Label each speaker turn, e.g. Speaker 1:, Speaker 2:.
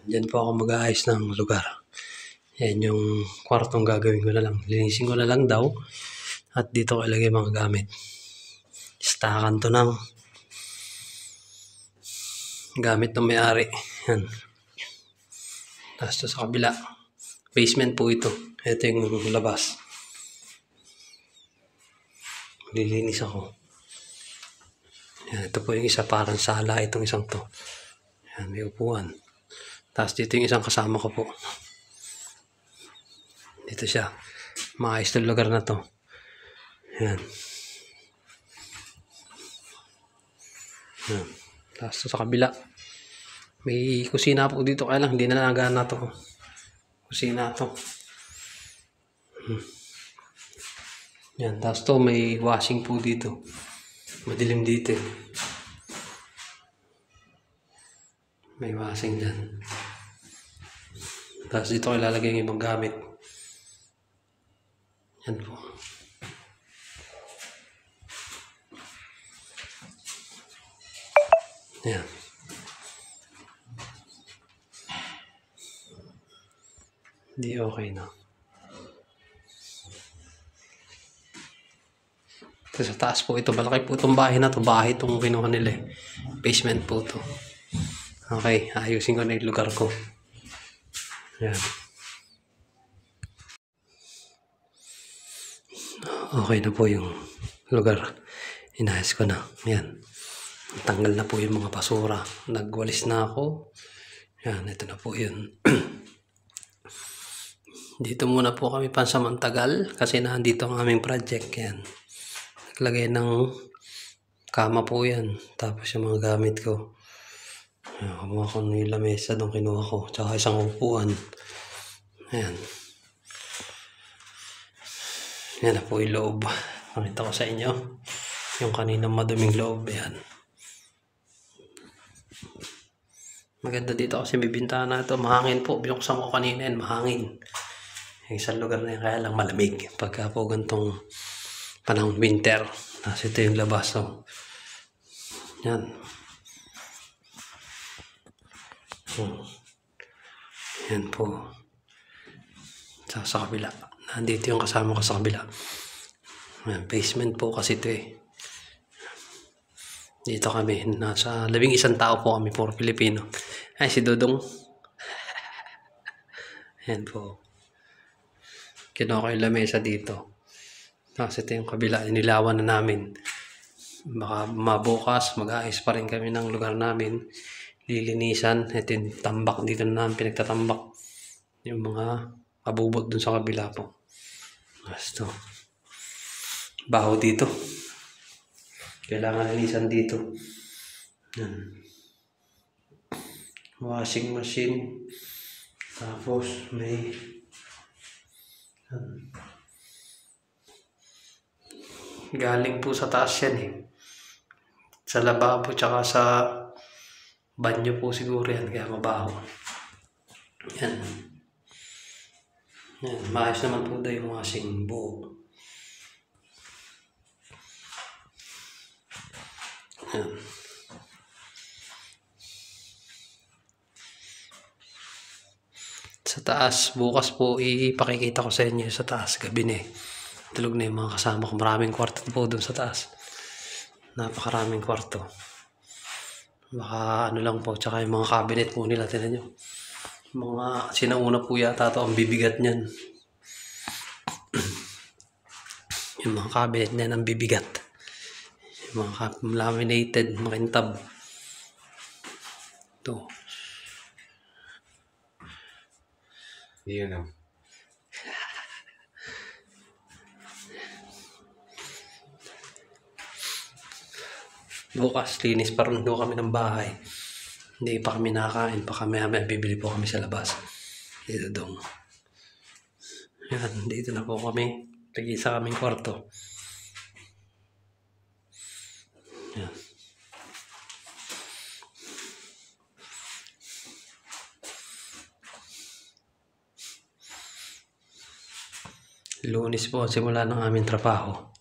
Speaker 1: Diyan po ako mag-aayos ng lugar. Yan yung kwartong gagawin ko na lang. Linisin ko na lang daw. At dito ko ilagay mga gamit. Stakan to ng gamit ng may-ari. Yan. Tapos to sa kabila. Basement po ito. Ito yung labas. Lilinis ako. Yan, ito po yung isa, parang sala itong isang to. Yan, may upuan. Tapos dito yung isang kasama ko po. Dito siya. Maayos na lugar na to. Yan. Yan. Tapos sa kabila. May kusina po dito. Kaya lang hindi na nagana to. Kusina to. Yan. Tapos to may washing po dito. Madilim dito. May washing dyan. Tapos dito ko ilalagay yung ibang gamit. Yan po. Yan. Hindi okay na. Ito sa taas po ito. Malaki po itong bahay na to. Bahay itong kinuha nila eh. Basement po ito. Okay. Ayusin ko na yung lugar ko. Yan. Okay na po yung lugar. Inayos ko na. Yan. Tanggal na po yung mga basura. Nagwalis na ako. Yan. Ito na po yun. Dito muna po kami pansamantagal kasi nandito ang aming project. Yan. Naglagay ng kama po yan. Tapos yung mga gamit ko. Kumuha ko ng lamesa doon kinuha ko. Tsaka isang upuan. Ayan. Yan na po yung loob. Pakita ko sa inyo. Yung kaninang maduming loob. Ayan. Maganda dito kasi may bintana ito. Mahangin po. Binuksan ko kanina yan. Mahangin. Yung isang lugar na yan. Kaya lang malamig. Pagka po gantong panahon winter. Tapos ito yung labas. So, yan. Yan po. Sa kabila. Nandito yung kasama ko sa kabila. Yan, basement po kasi ito eh. Dito kami. Nasa 11 tao po kami. Puro Pilipino. Ay, si Dodong. Yan po. Kinuha ko yung lamesa dito. Tapos ito yung kabila. Inilawan na namin. Baka mabukas. Mag-aayos pa rin kami ng lugar namin. Lilinisan. Ito yung tambak dito na namin pinagtatambak. Yung mga abubot dun sa kabila po. Basta. Baho dito. Kailangan linisan dito. Yan. Washing machine. Tapos may galing po sa taas yan eh. Sa lababo tsaka sa banyo po siguro yan. Kaya mabaho. Yan. Yan. Maayos naman po daw yung washing buo. Yan. Sa taas, bukas po ipakikita ko sa inyo sa taas, gabi na eh. Tulog na yung mga kasama ko. Maraming kwarto po doon sa taas. Napakaraming kwarto. Baka ano lang po, tsaka yung mga cabinet po nila, tinan nyo. Mga sinauna po yata ito, ang bibigat niyan. Yung mga cabinet niyan, ang bibigat. Yung mga laminated, makintab. Ito.
Speaker 2: Yun know.
Speaker 1: Bukas, linis pa rin doon kami ng bahay. Hindi pa kami nakakain. Pa kami bibili po kami sa labas. Dito doon. Yan, dito na po kami. Lagi sa aming kwarto. Yan. Lunes po, simula ng aming trabaho.